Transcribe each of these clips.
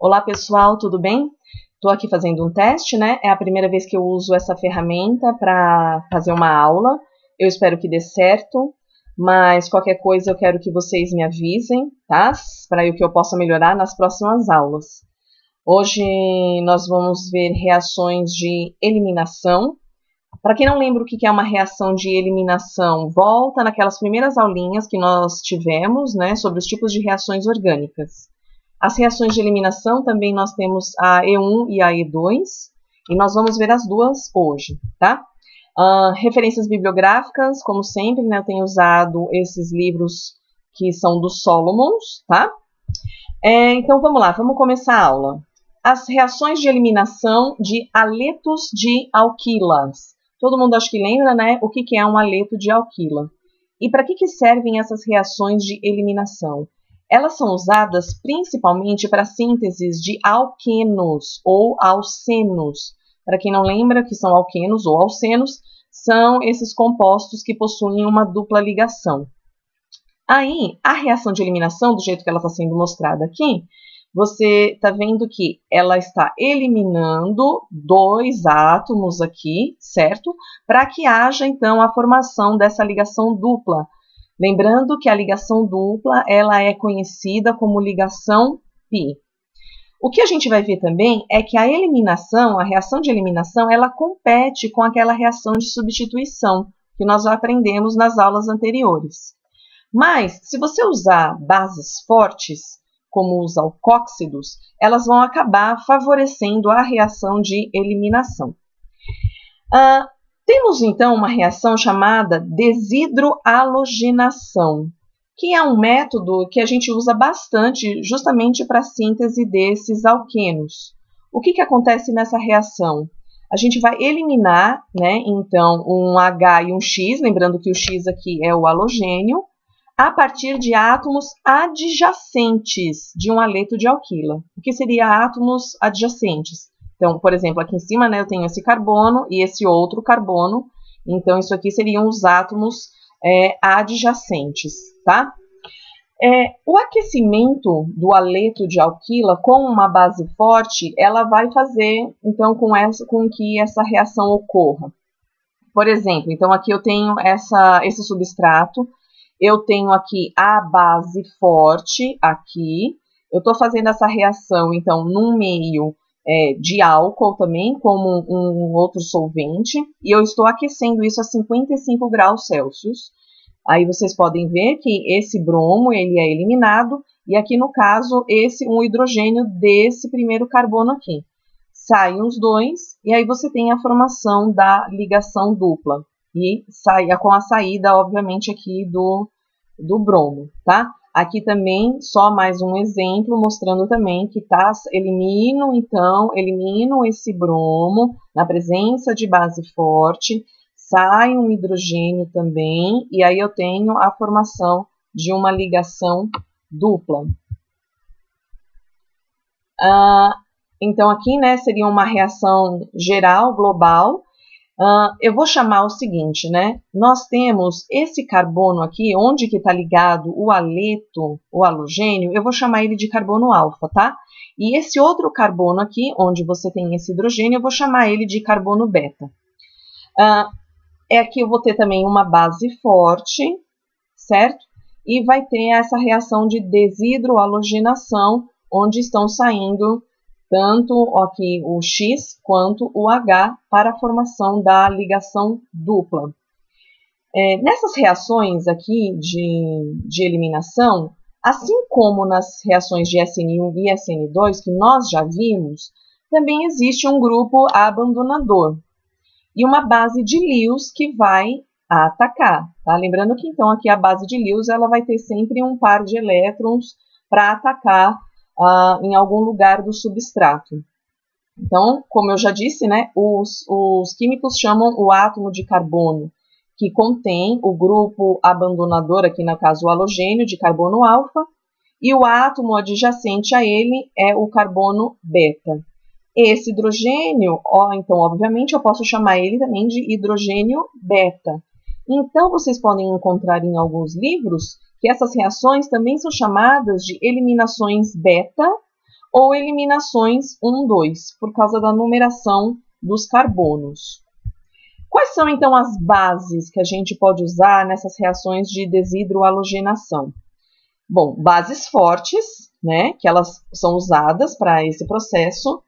Olá pessoal, tudo bem? Estou aqui fazendo um teste, né? É a primeira vez que eu uso essa ferramenta para fazer uma aula. Eu espero que dê certo, mas qualquer coisa eu quero que vocês me avisem, tá? Para que eu possa melhorar nas próximas aulas. Hoje nós vamos ver reações de eliminação. Para quem não lembra o que é uma reação de eliminação, volta naquelas primeiras aulinhas que nós tivemos, né, sobre os tipos de reações orgânicas. As reações de eliminação também nós temos a E1 e a E2, e nós vamos ver as duas hoje, tá? Referências bibliográficas, como sempre, né, eu tenho usado esses livros que são dos Solomons, tá? Então vamos lá, vamos começar a aula. As reações de eliminação de aletos de alquilas. Todo mundo acho que lembra, né, o que é um aleto de alquila. E para que servem essas reações de eliminação? Elas são usadas principalmente para sínteses de alquenos ou alcenos. Para quem não lembra que são alquenos ou alcenos, são esses compostos que possuem uma dupla ligação. Aí, a reação de eliminação, do jeito que ela está sendo mostrada aqui, você está vendo que ela está eliminando dois átomos aqui, certo? Para que haja, então, a formação dessa ligação dupla. Lembrando que a ligação dupla, ela é conhecida como ligação π. O que a gente vai ver também é que a eliminação, a reação de eliminação, ela compete com aquela reação de substituição, que nós já aprendemos nas aulas anteriores. Mas, se você usar bases fortes, como os alcóxidos, elas vão acabar favorecendo a reação de eliminação. Temos, então, uma reação chamada desidrohalogenação, que é um método que a gente usa bastante justamente para a síntese desses alquenos. O que acontece nessa reação? A gente vai eliminar, né, então, um H e um X, lembrando que o X aqui é o halogênio, a partir de átomos adjacentes de um aleto de alquila. O que seria átomos adjacentes? Então, por exemplo, aqui em cima, né, eu tenho esse carbono e esse outro carbono. Então, isso aqui seriam os átomos adjacentes, tá? O aquecimento do aleto de alquila com uma base forte, ela vai fazer, então, com que essa reação ocorra. Por exemplo, então aqui eu tenho esse substrato, eu tenho aqui a base forte, aqui. Eu estou fazendo essa reação, então, num meio de álcool também, como um outro solvente, e eu estou aquecendo isso a 55 graus Celsius. Aí vocês podem ver que esse bromo, ele é eliminado, e aqui no caso, um hidrogênio desse primeiro carbono aqui. Saem os dois, e aí você tem a formação da ligação dupla, e com a saída, obviamente, aqui do bromo, tá? Aqui também, só mais um exemplo, mostrando também que elimino esse bromo na presença de base forte, sai um hidrogênio também, e aí eu tenho a formação de uma ligação dupla. Então aqui, né, seria uma reação geral, global. Eu vou chamar o seguinte, né? Nós temos esse carbono aqui, onde que está ligado o aleto, o halogênio, eu vou chamar ele de carbono alfa, tá? E esse outro carbono aqui, onde você tem esse hidrogênio, eu vou chamar ele de carbono beta. Aqui eu vou ter também uma base forte, certo? E vai ter essa reação de desidrohalogenação, onde estão saindo tanto aqui o X quanto o H para a formação da ligação dupla. Nessas reações aqui de eliminação, assim como nas reações de SN1 e SN2, que nós já vimos, também existe um grupo abandonador e uma base de Lewis que vai atacar. Tá? Lembrando que então aqui a base de Lewis ela vai ter sempre um par de elétrons para atacar em algum lugar do substrato. Então, como eu já disse, né, os químicos chamam o átomo de carbono, que contém o grupo abandonador, aqui no caso o halogênio de carbono alfa, e o átomo adjacente a ele é o carbono beta. Esse hidrogênio, então, obviamente, eu posso chamar ele também de hidrogênio beta. Então, vocês podem encontrar em alguns livros que essas reações também são chamadas de eliminações beta ou eliminações 1, 2, por causa da numeração dos carbonos. Quais são, então, as bases que a gente pode usar nessas reações de desidrohalogenação? Bom, bases fortes, né, que elas são usadas para esse processo.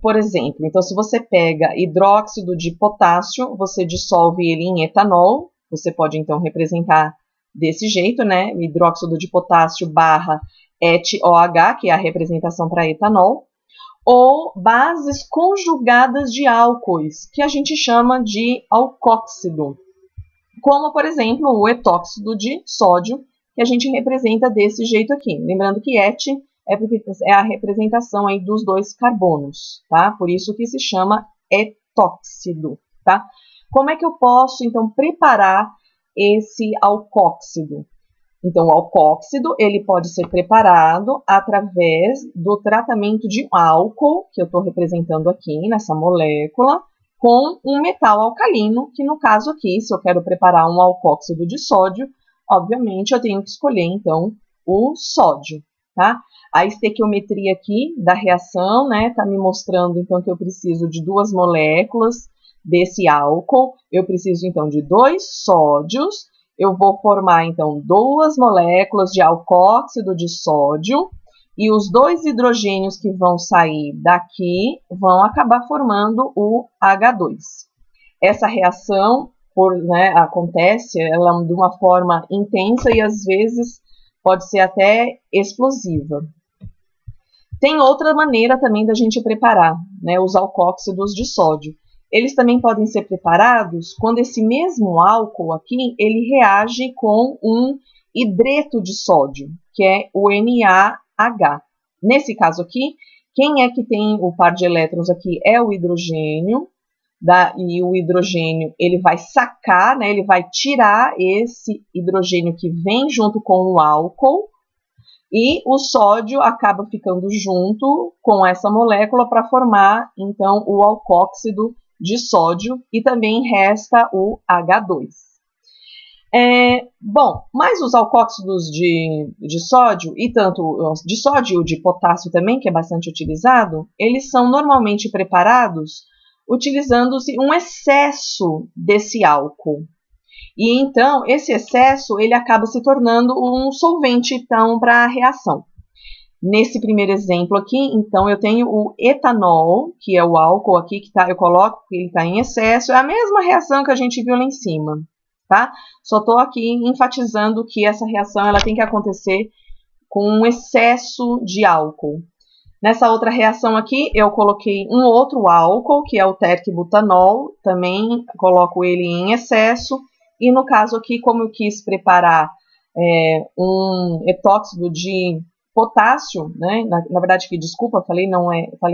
Por exemplo, então, se você pega hidróxido de potássio, você dissolve ele em etanol, você pode, então, representar desse jeito, né, hidróxido de potássio barra EtOH, que é a representação para etanol, ou bases conjugadas de álcoois, que a gente chama de alcóxido, como, por exemplo, o etóxido de sódio, que a gente representa desse jeito aqui. Lembrando que et é a representação aí dos dois carbonos, tá? Por isso que se chama etóxido, tá? Como é que eu posso, então, preparar esse alcóxido? Então, o alcóxido, ele pode ser preparado através do tratamento de álcool, que eu estou representando aqui nessa molécula, com um metal alcalino, que no caso aqui, se eu quero preparar um alcóxido de sódio, obviamente eu tenho que escolher, então, o sódio, tá? A estequiometria aqui da reação, né, tá me mostrando, então, que eu preciso de 2 moléculas desse álcool, eu preciso, então, de 2 sódios. Eu vou formar, então, 2 moléculas de alcóxido de sódio e os 2 hidrogênios que vão sair daqui vão acabar formando o H2. Essa reação acontece ela de uma forma intensa e, às vezes, pode ser até explosiva. Tem outra maneira também da gente preparar, né, os alcóxidos de sódio. Eles também podem ser preparados quando esse mesmo álcool aqui, ele reage com um hidreto de sódio, que é o NaH. Nesse caso aqui, quem é que tem o par de elétrons aqui é o hidrogênio, e o hidrogênio ele vai sacar, né, ele vai tirar esse hidrogênio que vem junto com o álcool, e o sódio acaba ficando junto com essa molécula para formar, então, o alcóxido de sódio, e também resta o H2. Bom, mas os alcóxidos de sódio, e tanto de sódio e o de potássio também, que é bastante utilizado, eles são normalmente preparados utilizando-se um excesso desse álcool. E então, esse excesso, ele acaba se tornando um solvente, então, para a reação. Nesse primeiro exemplo aqui, então, eu tenho o etanol, que é o álcool aqui, que eu coloco que ele está em excesso, é a mesma reação que a gente viu lá em cima, tá? Só estou aqui enfatizando que essa reação ela tem que acontecer com um excesso de álcool. Nessa outra reação aqui, eu coloquei um outro álcool, que é o terquibutanol, também coloco ele em excesso, e no caso aqui, como eu quis preparar um etóxido de potássio, né? Na verdade, desculpa, falei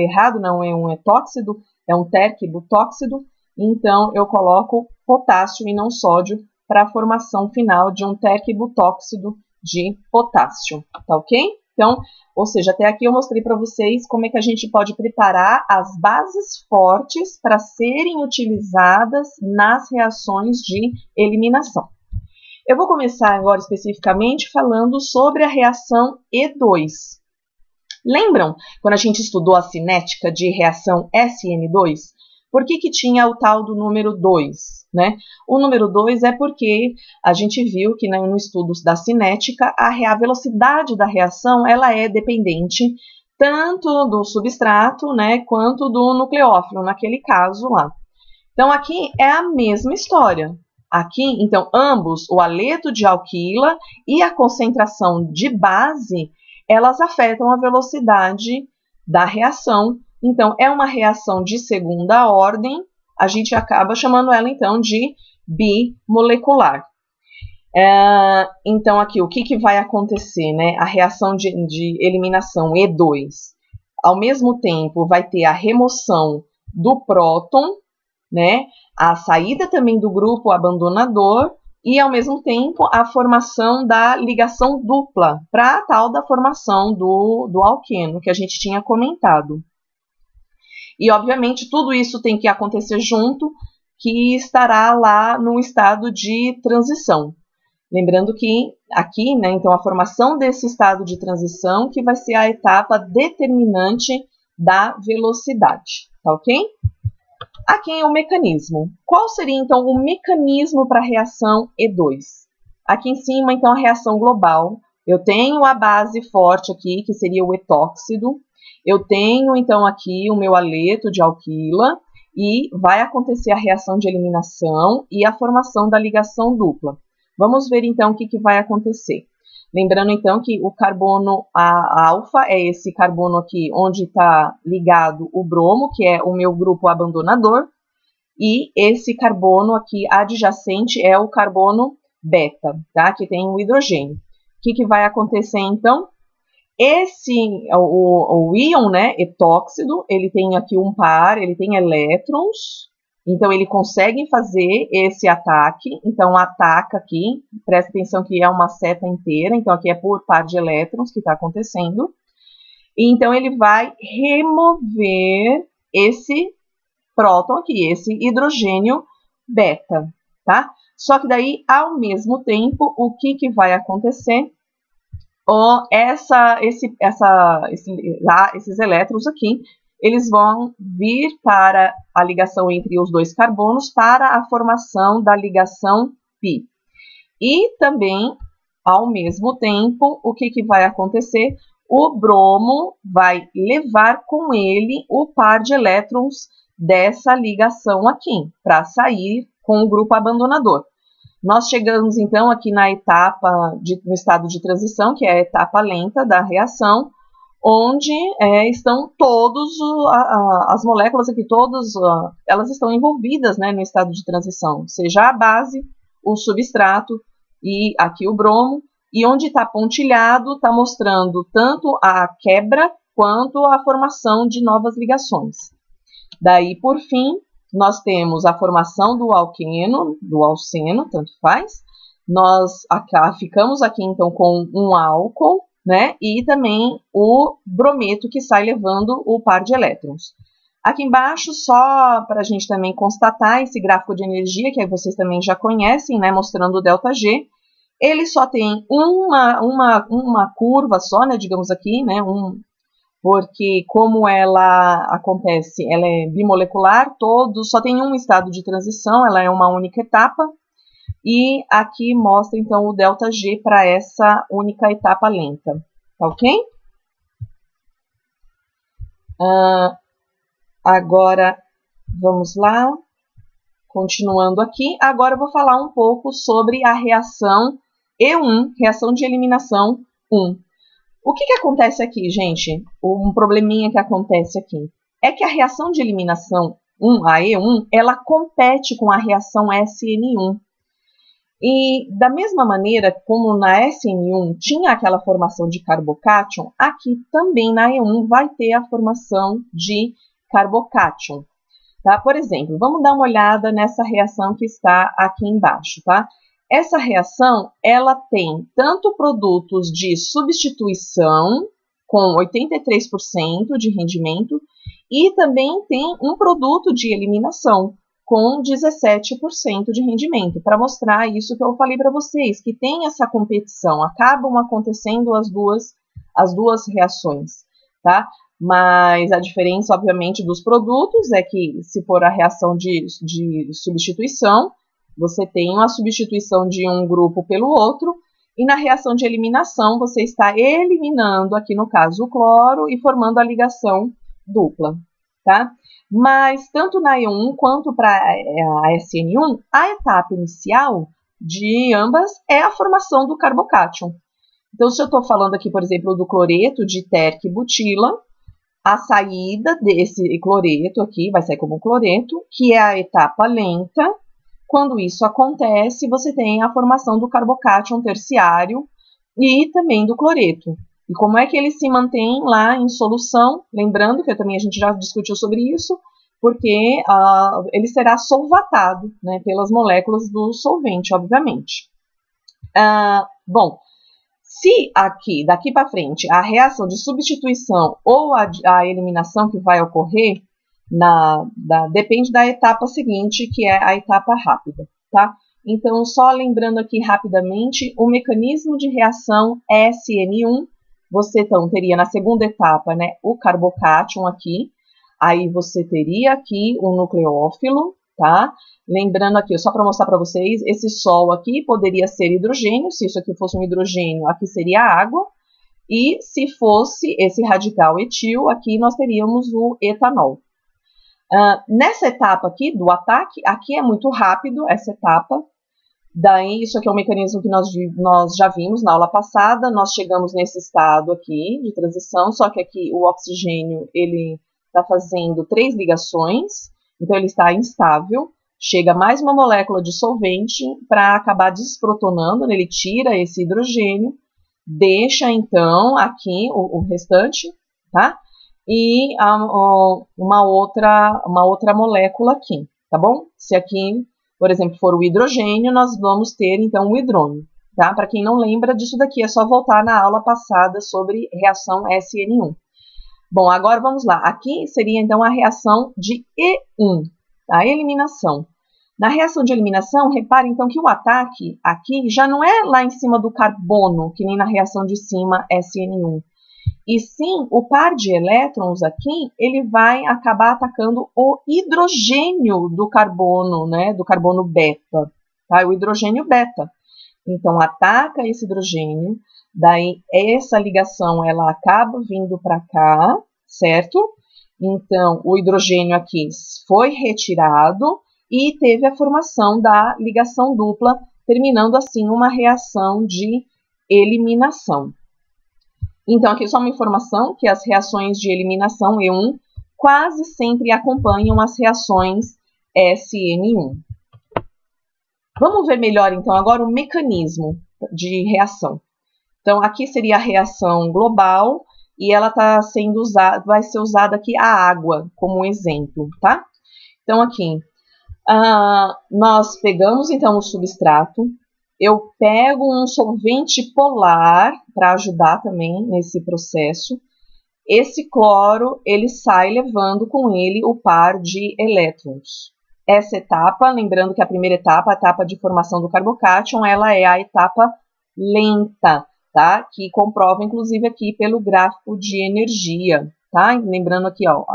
errado, não é um etóxido, é um terquibutóxido, então eu coloco potássio e não sódio para a formação final de um terquibutóxido de potássio, tá ok? Então, ou seja, até aqui eu mostrei para vocês como é que a gente pode preparar as bases fortes para serem utilizadas nas reações de eliminação. Eu vou começar agora especificamente falando sobre a reação E2. Lembram quando a gente estudou a cinética de reação SN2? Por que tinha o tal do número 2? Né? O número 2 é porque a gente viu que no estudo da cinética a velocidade da reação ela é dependente tanto do substrato, né, quanto do nucleófilo, naquele caso lá. Então aqui é a mesma história. Aqui, então, ambos, o haleto de alquila e a concentração de base, elas afetam a velocidade da reação. Então, é uma reação de segunda ordem, a gente acaba chamando ela, então, de bimolecular. Então, aqui, o que vai acontecer, né? A reação de eliminação E2, ao mesmo tempo, vai ter a remoção do próton, né? A saída também do grupo abandonador e, ao mesmo tempo, a formação da ligação dupla para a tal da formação do alqueno, que a gente tinha comentado. E, obviamente, tudo isso tem que acontecer junto, que estará lá no estado de transição. Lembrando que aqui, né, então a formação desse estado de transição que vai ser a etapa determinante da velocidade, tá ok? Aqui é o mecanismo. Qual seria então o mecanismo para a reação E2? Aqui em cima, então, a reação global. Eu tenho a base forte aqui, que seria o etóxido. Eu tenho, então, aqui o meu aleto de alquila e vai acontecer a reação de eliminação e a formação da ligação dupla. Vamos ver, então, o que vai acontecer. Lembrando, então, que o carbono alfa é esse carbono aqui onde está ligado o bromo, que é o meu grupo abandonador, e esse carbono aqui adjacente é o carbono beta, tá? Que tem o hidrogênio. O que vai acontecer, então? O íon, né, etóxido, ele tem aqui um par, ele tem elétrons, então ele consegue fazer esse ataque, então ataca aqui, presta atenção que é uma seta inteira, então aqui é por par de elétrons que está acontecendo, e então ele vai remover esse próton aqui, esse hidrogênio beta, tá? Só que daí, ao mesmo tempo, o que vai acontecer? Esses elétrons aqui, eles vão vir para a ligação entre os dois carbonos para a formação da ligação π. E também, ao mesmo tempo, o que vai acontecer? O bromo vai levar com ele o par de elétrons dessa ligação aqui, para sair com o grupo abandonador. Nós chegamos, então, aqui na etapa, no estado de transição, que é a etapa lenta da reação, onde estão todas as moléculas aqui, elas estão envolvidas, né, no estado de transição, seja a base, o substrato e aqui o bromo, e onde está pontilhado, está mostrando tanto a quebra quanto a formação de novas ligações. Daí, por fim, nós temos a formação do alqueno, do alceno, tanto faz. Nós ficamos aqui, então, com um álcool, né? E também o brometo que sai levando o par de elétrons. Aqui embaixo, só para a gente também constatar esse gráfico de energia, que aí vocês também já conhecem, né? Mostrando o ΔG. Ele só tem uma curva só, né? Digamos aqui, né? Porque como ela acontece, ela é bimolecular, só tem um estado de transição, ela é uma única etapa, e aqui mostra então o ΔG para essa única etapa lenta, tá ok? Agora, vamos lá, continuando aqui, agora eu vou falar um pouco sobre a reação E1, reação de eliminação 1. O que acontece aqui, gente? Um probleminha que acontece aqui é que a reação de eliminação 1, a E1, ela compete com a reação SN1. E da mesma maneira como na SN1 tinha aquela formação de carbocátion, aqui também na E1 vai ter a formação de carbocátion. Tá? Por exemplo, vamos dar uma olhada nessa reação que está aqui embaixo, tá? Essa reação, ela tem tanto produtos de substituição, com 83% de rendimento, e também tem um produto de eliminação, com 17% de rendimento, para mostrar isso que eu falei para vocês, que tem essa competição, acabam acontecendo as duas reações, tá? Mas a diferença, obviamente, dos produtos é que, se for a reação de substituição, você tem a substituição de um grupo pelo outro, e na reação de eliminação, você está eliminando, aqui no caso, o cloro e formando a ligação dupla, tá? Mas, tanto na E1 quanto para a SN1, a etapa inicial de ambas é a formação do carbocátion. Então, se eu estou falando aqui, por exemplo, do cloreto de terc-butila, a saída desse cloreto aqui vai sair como cloreto, que é a etapa lenta. Quando isso acontece, você tem a formação do carbocátion terciário e também do cloreto. E como é que ele se mantém lá em solução? Lembrando que também a gente já discutiu sobre isso, porque ele será solvatado, né, pelas moléculas do solvente, obviamente. Bom, se daqui para frente, a reação de substituição ou a eliminação que vai ocorrer, depende da etapa seguinte, que é a etapa rápida, tá? Então, só lembrando aqui rapidamente, o mecanismo de reação SN1, você então teria na segunda etapa, né, o carbocátion aqui, aí você teria aqui o nucleófilo, tá? Lembrando aqui, só para mostrar para vocês, esse sol aqui poderia ser hidrogênio, se isso aqui fosse um hidrogênio, aqui seria água, e se fosse esse radical etil, aqui nós teríamos o etanol. Nessa etapa aqui do ataque, aqui é muito rápido essa etapa, daí isso aqui é um mecanismo que nós já vimos na aula passada, nós chegamos nesse estado aqui de transição, só que aqui o oxigênio ele está fazendo 3 ligações, então ele está instável, chega mais uma molécula de solvente para acabar desprotonando, ele tira esse hidrogênio, deixa então aqui o restante, tá? E uma outra molécula aqui, tá bom? Se aqui, por exemplo, for o hidrogênio, nós vamos ter então o hidrônio, tá? Para quem não lembra disso daqui, é só voltar na aula passada sobre reação SN1. Bom, agora vamos lá. Aqui seria então a reação de E1, a eliminação. Na reação de eliminação, repare então que o ataque aqui já não é lá em cima do carbono, que nem na reação de cima SN1. E sim, o par de elétrons aqui, ele vai acabar atacando o hidrogênio do carbono, né, do carbono beta, tá? O hidrogênio beta. Então, ataca esse hidrogênio, daí essa ligação, ela acaba vindo para cá, certo? Então, o hidrogênio aqui foi retirado e teve a formação da ligação dupla, terminando assim uma reação de eliminação. Então, aqui só uma informação que as reações de eliminação E1 quase sempre acompanham as reações SN1. Vamos ver melhor, então, agora o mecanismo de reação. Então, aqui seria a reação global e ela vai ser usada aqui a água como exemplo, tá? Então, aqui, nós pegamos, então, o substrato, eu pego um solvente polar para ajudar também nesse processo. Esse cloro, ele sai levando com ele o par de elétrons. Essa etapa, lembrando que a primeira etapa, a etapa de formação do carbocátion, ela é a etapa lenta, tá? Que comprova, inclusive, aqui pelo gráfico de energia, tá? Lembrando aqui, ó,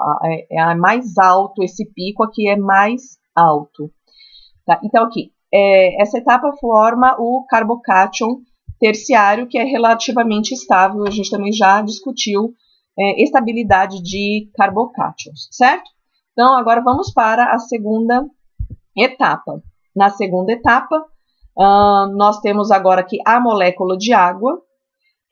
é mais alto, esse pico aqui é mais alto, tá? Então, aqui, essa etapa forma o carbocátion terciário, que é relativamente estável, a gente também já discutiu estabilidade de carbocátions, certo? Então, agora vamos para a segunda etapa. Na segunda etapa, nós temos agora aqui a molécula de água,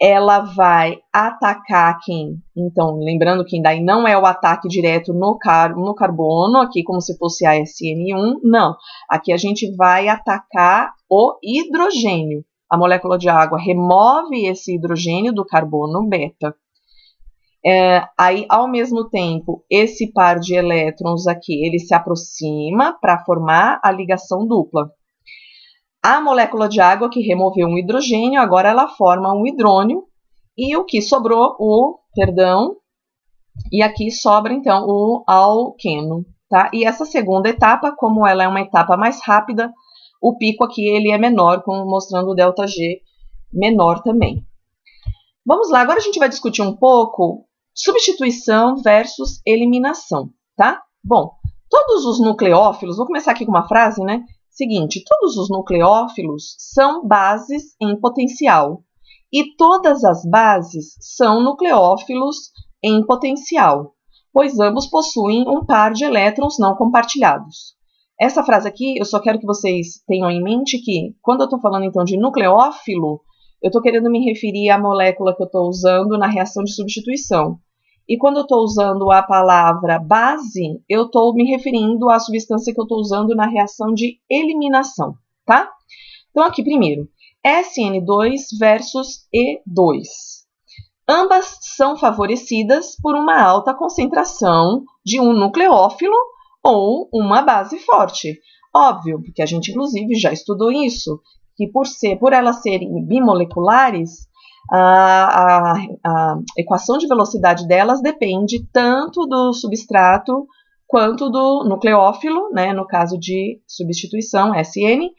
ela vai atacar quem? Então, lembrando que daí não é o ataque direto no carbono, aqui como se fosse a SN1, não. Aqui a gente vai atacar o hidrogênio. A molécula de água remove esse hidrogênio do carbono beta. Aí, ao mesmo tempo, esse par de elétrons aqui, ele se aproxima para formar a ligação dupla. A molécula de água que removeu um hidrogênio, agora ela forma um hidrônio, e o que sobrou, e aqui sobra então o alqueno, tá? E essa segunda etapa, como ela é uma etapa mais rápida, o pico aqui ele é menor, mostrando o ΔG menor também. Vamos lá, agora a gente vai discutir um pouco substituição versus eliminação, tá? Bom, todos os nucleófilos, vou começar aqui com uma frase, né? Seguinte, todos os nucleófilos são bases em potencial e todas as bases são nucleófilos em potencial, pois ambos possuem um par de elétrons não compartilhados. Essa frase aqui, eu só quero que vocês tenham em mente que, quando eu estou falando então de nucleófilo, eu estou querendo me referir à molécula que eu estou usando na reação de substituição. E quando eu estou usando a palavra base, eu estou me referindo à substância que eu estou usando na reação de eliminação, tá? Então, aqui, primeiro, SN2 versus E2. Ambas são favorecidas por uma alta concentração de um nucleófilo ou uma base forte. Óbvio, porque a gente, inclusive, já estudou isso, que por elas serem bimoleculares, a equação de velocidade delas depende tanto do substrato quanto do nucleófilo, né, no caso de substituição, SN,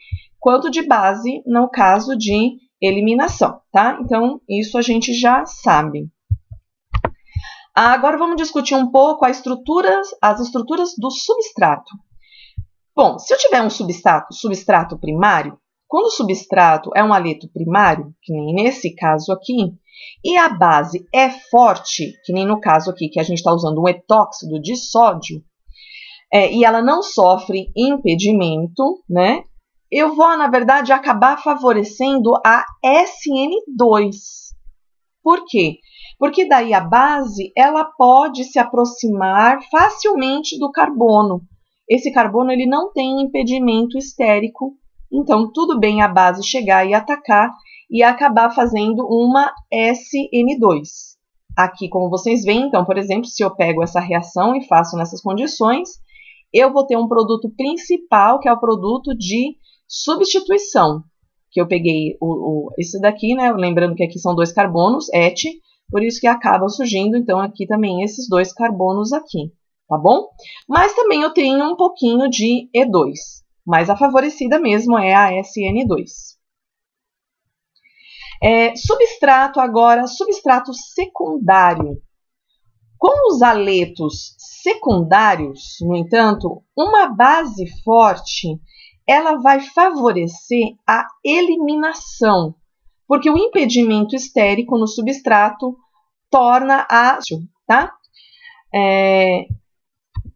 quanto de base no caso de eliminação, tá? Então, isso a gente já sabe. Agora vamos discutir um pouco as estruturas do substrato. Bom, se eu tiver um substrato primário, quando o substrato é um aleto primário, que nem nesse caso aqui, e a base é forte, que nem no caso aqui que a gente está usando um etóxido de sódio, e ela não sofre impedimento, né? Eu vou, na verdade, acabar favorecendo a SN2. Por quê? Porque daí a base ela pode se aproximar facilmente do carbono. Esse carbono ele não tem impedimento estérico, então tudo bem a base chegar e atacar e acabar fazendo uma SN2. Aqui, como vocês veem, então, por exemplo, se eu pego essa reação e faço nessas condições, eu vou ter um produto principal, que é o produto de substituição, que eu peguei esse daqui, né? Lembrando que aqui são 2 carbonos, ET, por isso que acaba surgindo, então, aqui também esses 2 carbonos aqui, tá bom? Mas também eu tenho um pouquinho de E2, mas a favorecida mesmo é a SN2. Substrato agora, substrato secundário. Com os aletos secundários, no entanto, uma base forte ela vai favorecer a eliminação, porque o impedimento estérico no substrato torna tá?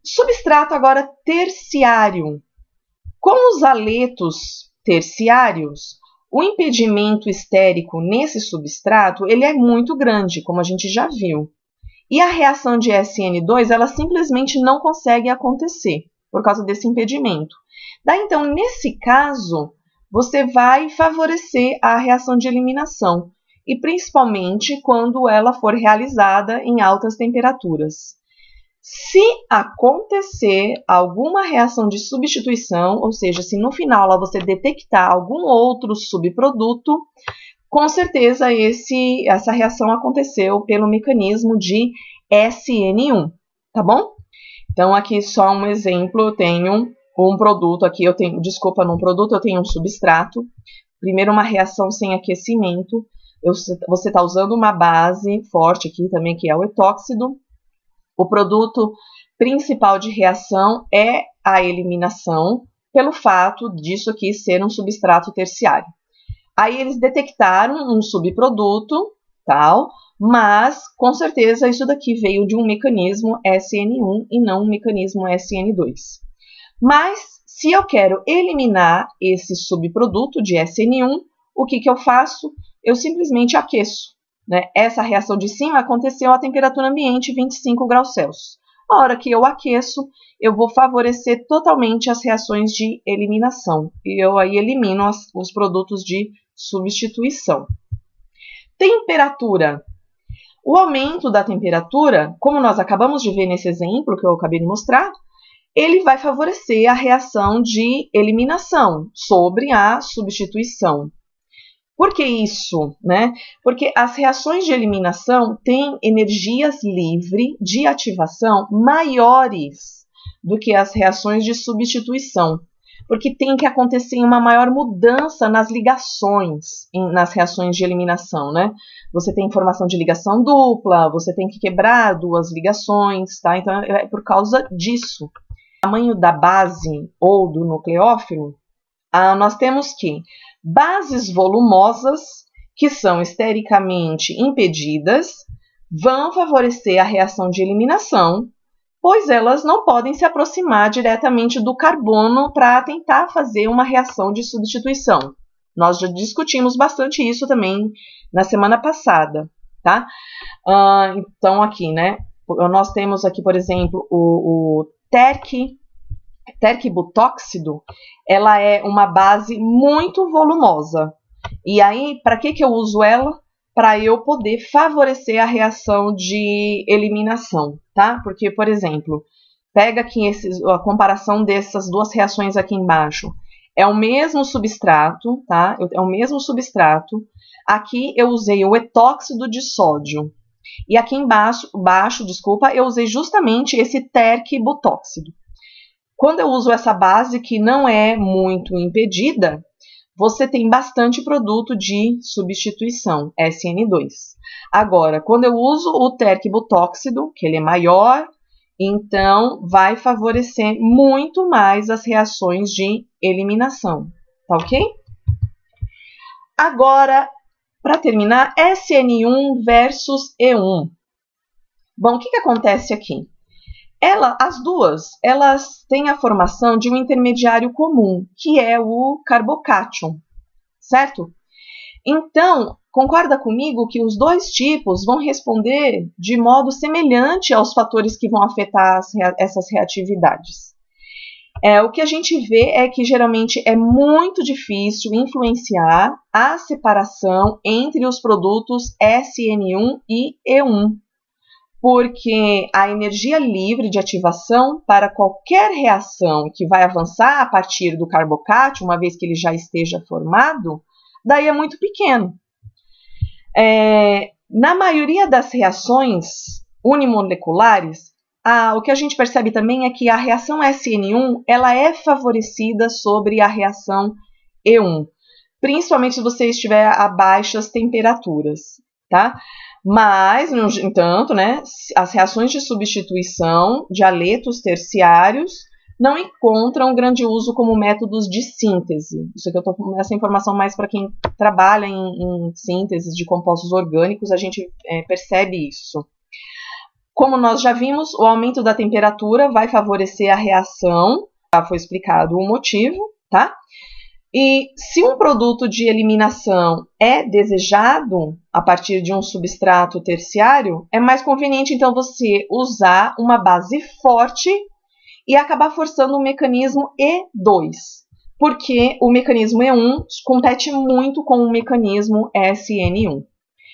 Substrato agora terciário. Com os aletos terciários, o impedimento estérico nesse substrato ele é muito grande, como a gente já viu. E a reação de SN2 ela simplesmente não consegue acontecer por causa desse impedimento. Daí, então, nesse caso, você vai favorecer a reação de eliminação, e principalmente quando ela for realizada em altas temperaturas. Se acontecer alguma reação de substituição, ou seja, se no final você detectar algum outro subproduto, com certeza essa reação aconteceu pelo mecanismo de SN1, tá bom? Então, aqui só um exemplo, eu tenho um produto, aqui eu tenho, desculpa, num produto eu tenho um substrato, primeiro uma reação sem aquecimento, você está usando uma base forte aqui também, que é o etóxido. O produto principal de reação é a eliminação, pelo fato disso aqui ser um substrato terciário. Aí eles detectaram um subproduto, tal, mas com certeza isso daqui veio de um mecanismo SN1 e não um mecanismo SN2. Mas se eu quero eliminar esse subproduto de SN1, o que eu faço? Eu simplesmente aqueço, né? Essa reação de cima aconteceu a temperatura ambiente 25 graus Celsius. A hora que eu aqueço, eu vou favorecer totalmente as reações de eliminação. E eu aí elimino os produtos de substituição. Temperatura. O aumento da temperatura, como nós acabamos de ver nesse exemplo que eu acabei de mostrar, ele vai favorecer a reação de eliminação sobre a substituição. Por que isso, né? Porque as reações de eliminação têm energias livres de ativação maiores do que as reações de substituição, porque tem que acontecer uma maior mudança nas ligações, nas reações de eliminação, né? Você tem formação de ligação dupla, você tem que quebrar 2 ligações, tá? Então, é por causa disso. O tamanho da base ou do nucleófilo, nós temos que bases volumosas, que são estericamente impedidas, vão favorecer a reação de eliminação, pois elas não podem se aproximar diretamente do carbono para tentar fazer uma reação de substituição. Nós já discutimos bastante isso também na semana passada, tá? Então, aqui, né, nós temos aqui, por exemplo, o terquibutóxido, ela é uma base muito volumosa. E aí, para que eu uso ela? Para eu poder favorecer a reação de eliminação, tá? Porque, por exemplo, pega aqui a comparação dessas 2 reações aqui embaixo. É o mesmo substrato, tá? É o mesmo substrato. Aqui eu usei o etóxido de sódio. E aqui embaixo, eu usei justamente esse terquibutóxido. Quando eu uso essa base que não é muito impedida, você tem bastante produto de substituição, SN2. Agora, quando eu uso o terquibutóxido, que ele é maior, então vai favorecer muito mais as reações de eliminação, tá ok? Agora, para terminar, SN1 versus E1. Bom, o que acontece aqui? As duas, elas têm a formação de um intermediário comum, que é o carbocátion, certo? Então, concorda comigo que os dois tipos vão responder de modo semelhante aos fatores que vão afetar essas reatividades. O que a gente vê é que geralmente é muito difícil influenciar a separação entre os produtos SN1 e E1, porque a energia livre de ativação para qualquer reação que vai avançar a partir do carbocátion, uma vez que ele já esteja formado, daí é muito pequeno. Na maioria das reações unimoleculares, o que a gente percebe também é que a reação SN1 ela é favorecida sobre a reação E1, principalmente se você estiver a baixas temperaturas, tá? Mas, no entanto, né, as reações de substituição de aletos terciários não encontram grande uso como métodos de síntese. Isso aqui eu estou com essa informação mais para quem trabalha em síntese de compostos orgânicos, a gente percebe isso. Como nós já vimos, o aumento da temperatura vai favorecer a reação, já foi explicado o motivo, tá? E se um produto de eliminação é desejado a partir de um substrato terciário, é mais conveniente então você usar uma base forte e acabar forçando o mecanismo E2, porque o mecanismo E1 compete muito com o mecanismo SN1.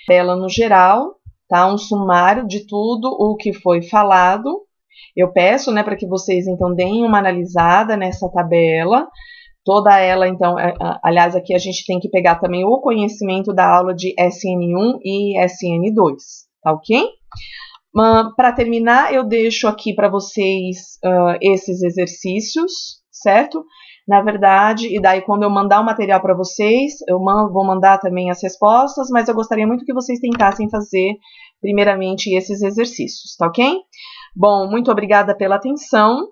Ela no geral, tá? Um sumário de tudo o que foi falado. Eu peço, né, para que vocês então deem uma analisada nessa tabela. Toda ela, então, aliás, aqui a gente tem que pegar também o conhecimento da aula de SN1 e SN2, tá ok? Para terminar, eu deixo aqui para vocês esses exercícios, certo? Na verdade, e daí quando eu mandar o material para vocês, vou mandar também as respostas, mas eu gostaria muito que vocês tentassem fazer, primeiramente, esses exercícios, tá ok? Bom, muito obrigada pela atenção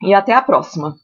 e até a próxima.